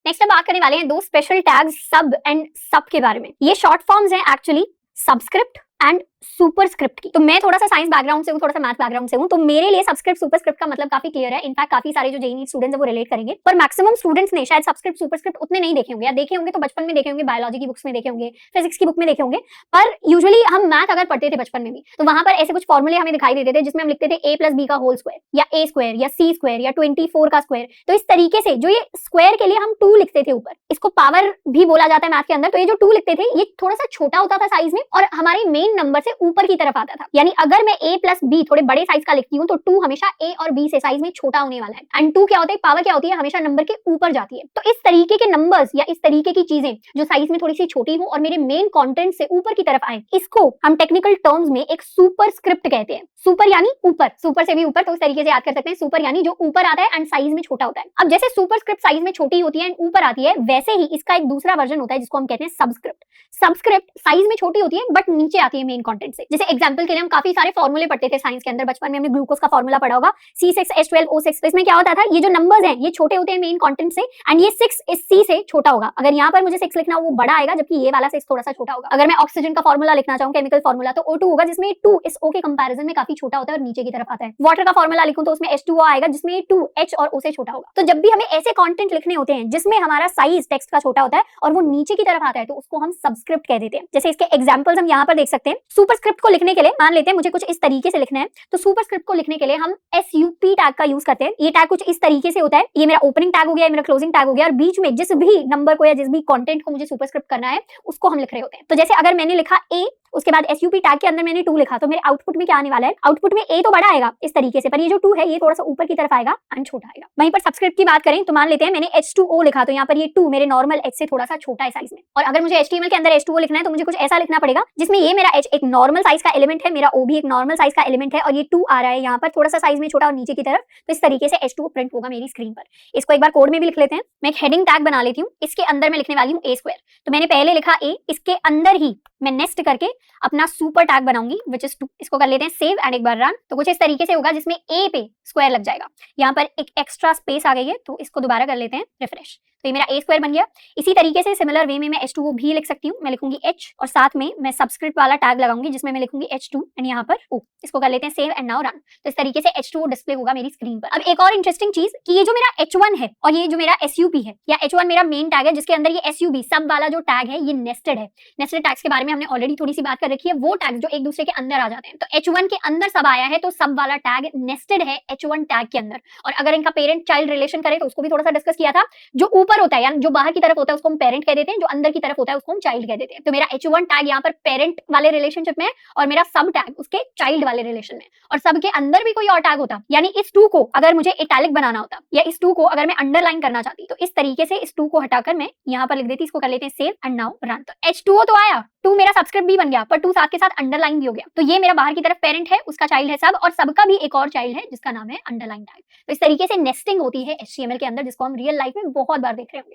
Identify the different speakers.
Speaker 1: Next हम बात करने वाले हैं दो स्पेशल टैग्स सब एंड सब के बारे में। ये शॉर्ट फॉर्म्स हैं एक्चुअली सबस्क्रिप्ट एंड सुपरस्क्रिप्ट की। तो मैं थोड़ा सा साइंस बैकग्राउंड से हूँ, थोड़ा सा मैथ बैकग्राउंड से हूँ, तो मेरे लिए सबस्क्रिप्ट सुपरस्क्रिप्ट का मतलब काफी क्लियर है। इनफैक्ट काफी सारे जो जेईई स्टूडेंट्स हैं वो रिलेट करेंगे, पर मैक्सिमम स्टूडेंट्स ने शायद सबस्क्रिप्ट सुपरस्क्रिप्ट उतने नहीं देखे होंगे, या देखे होंगे तो बचपन में देखे होंगे, बायोलॉजी की बुक्स में देखे होंगे, फिजिक्स की बुक में देखे होंगे। पर यूजुअली हम मैथ अगर पढ़ते थे बचपन में भी, तो वहां पर ऐसे कुछ फॉर्मूले हमें दिखाई देते थे जिसमें हम लिखते थे a प्लस बी का होल स्क्वायर, या a स्क्वायर, या c स्क्वायर, या 24 का स्क्वायर। तो इस तरीके से जो ये स्क्वायर के लिए हम 2 लिखते थे ऊपर, इसको पावर भी बोला जाता है मैथ के अंदर। तो ये जो 2 लिखते थे ये थोड़ा सा छोटा होता था साइज में और हमारे मेन नंबर से ऊपर की तरफ आता था। यानी अगर मैं a प्लस बी थोड़े बड़े साइज का लिखती हूँ तो 2 हमेशा a और b से साइज में छोटा होने वाला है। एंड 2 क्या होता है, पावर क्या होती है, हमेशा नंबर के ऊपर जाती है। तो इस तरीके के नंबर्स या इस तरीके की चीजें जो साइज में थोड़ी सी छोटी हो और मेरे मेन कंटेंट से ऊपर की तरफ आए, इसको हम टेक्निकल टर्म्स में एक सुपरस्क्रिप्ट कहते हैं। सुपर यानी ऊपर, सुपर से भी ऊपर, तो इस तरीके से याद कर सकते हैं। सुपर यानी जो ऊपर आता है एंड साइज में छोटा होता है। अब जैसे सुपरस्क्रिप्ट साइज में छोटी होती है एंड ऊपर आती है, वैसे ही इसका एक दूसरा वर्जन होता है जिसको हम कहते हैं सबस्क्रिप्ट। सबस्क्रिप्ट साइज में छोटी होती है बट नीचे आती है मेन कंटेंट से। जैसे एग्जांपल के लिए हम काफी सारे फॉर्मूले पढ़ते थे साइंस के अंदर, बचपन में हमने ग्लूकोज का फॉर्मूला पढ़ा होगा C6H12O6। तो इसमें क्या होता था, ये जो नंबर्स हैं ये छोटे होते हैं मेन कंटेंट से एंड ये 6 इस C से छोटा होगा। अगर यहाँ पर मुझे 6 लिखना हो वो बड़ा आएगा, जबकि ये वाला 6 थोड़ा सा छोटा होगा। अगर मैं ऑक्सीजन का फॉर्मूला लिखना चाहूँ, केमिकल फॉर्मूला, तो O2 होगा जिसमें 2 इस O के कंपैरिजन में काफी छोटा होता है और नीचे की तरफ आता है। वाटर का फॉर्मूला लिखूं तो उसमें H2O आएगा जिसमें 2 H और O से छोटा होगा। तो जब भी हमें ऐसे कंटेंट लिखने होते हैं जिसमें हमारा साइज टेक्स्ट का छोटा होता है और वो नीचे की तरफ आता है, तो उसको हम सबस्क्रिप्ट कह देते हैं। जैसे इसके एग्जांपल्स हम यहाँ पर देख सकते हैं। सुपरस्क्रिप्ट को लिखने के लिए मान लेते हैं मुझे कुछ इस तरीके से लिखना है, तो सुपरस्क्रिप्ट को लिखने के लिए हम SUP टैग का यूज करते हैं। ये टैग कुछ इस तरीके से होता है, ये मेरा ओपनिंग टैग हो गया, मेरा क्लोजिंग टैग हो गया, और बीच में जिस भी नंबर को या जिस भी कंटेंट को मुझे सुपरस्क्रिप्ट करना है उसको हम लिख रहे होते हैं। तो जैसे अगर मैंने लिखा A, उसके बाद SUP टैग के अंदर मैंने 2 लिखा, तो मेरे आउटपुट में क्या आने वाला है, आउटपुट में A तो बड़ा आएगा इस तरीके से, पर ये जो 2 है ये थोड़ा सा ऊपर की तरफ आएगा एंड छोटा आएगा। वहीं पर सबस्क्रिप्ट की बात करें तो मान लेते हैं मैंने H2O लिखा, तो यहाँ पर ये 2 मेरे नॉर्मल H से थोड़ा सा छोटा है साइज में। और अगर मुझे HTML के अंदर H2O लिखना है तो मुझे कुछ ऐसा लिखना पड़ेगा जिसमें ये मेरा H एक नॉर्मल साइज का एलिमेंट है, मेरा O भी एक नॉर्मल साइज का एलिमेंट है, और ये 2 आ रहा है यहाँ पर थोड़ा सा साइज में छोटा और नीचे की तरफ। तो इस तरीके से H2O प्रिंट होगा मेरी स्क्रीन पर। इसको एक बार कोड में भी लिख लेते हैं। मैं एक हेडिंग टैग बना लेती हूँ, इसके अंदर मैं लिखने वाली हूँ A स्क्वायर। तो मैंने पहले लिखा A, इसके अंदर ही मैं नेक्स्ट करके अपना सुपर टैग बनाऊंगी विच इज 2। इसको कर लेते हैं सेव एंड एक बार रन। तो कुछ इस तरीके से होगा जिसमें A पे स्क्वायर लग जाएगा। यहाँ पर एक एक्स्ट्रा स्पेस आ गई है, तो इसको दोबारा कर लेते हैं रिफ्रेश। तो ये मेरा A स्क्वायर बन गया। इसी तरीके से सिमिलर वे में मैं H2O भी लिख सकती हूँ। मैं लिखूंगी H और साथ में मैं सबस्क्रिप्ट वाला टैग लगाऊंगी जिसमें मैं लिखूंगी H2 एंड यहाँ पर O। इसको कर लेते हैं सेव एंड नाउ रन। तो इस तरीके से H2O डिस्प्ले होगा मेरी स्क्रीन पर। अब एक और इंटरेस्टिंग चीज कि ये जो मेरा H1 है और ये जो मेरा SUP है, या H1 मेरा मेन टैग है जिसके अंदर ये SUB सब वाला जो टैग है ये नेस्टेड है। नेस्टेड टैग्स के बारे में हमने ऑलरेडी थोड़ी सी बात कर रखी है, वो टैग जो एक दूसरे के अंदर आ जाते हैं। तो H1 के अंदर सब आया है तो सब वाला टैग नेस्टेड है H1 टैग के अंदर। और अगर इनका पेरेंट चाइल्ड रिलेशन करें तो उसको भी थोड़ा सा डिस्कस किया था। जो ऊपर होता है यानी जो बाहर की तरफ होता है उसको हम पेरेंट कह देते हैं, जो अंदर की तरफ होता है उसको हम चाइल्ड कह देते हैं। तो मेरा H1 टैग यहाँ पर पेरेंट वाले रिलेशनशिप में और मेरा सब टैग उसके चाइल्ड वाले रिलेशन में, और सब के अंदर भी कोई और टैग होता, यानी इस 2 को अगर मुझे इटैलिक बनाना होता या इस 2 को अगर मैं अंडरलाइन करना चाहती तो इस तरीके से इस 2 को हटाकर मैं यहाँ पर लिख देती। इसको कर लेते हैं सेव एंड नाउ रन। तो H2O तो आया, 2 मेरा सबस्क्रिप्ट भी बन गया, पर 2 साथ के साथ अंडरलाइन भी हो गया। तो ये मेरा बाहर की तरफ पेरेंट है, उसका चाइल्ड है सब, और सबका भी एक और चाइल्ड है जिसका नाम है अंडरलाइन टैग। तो इस तरीके से नेस्टिंग होती है HTML के अंदर, जिसको हम रियल लाइफ में बहुत बार देख रहे होंगे।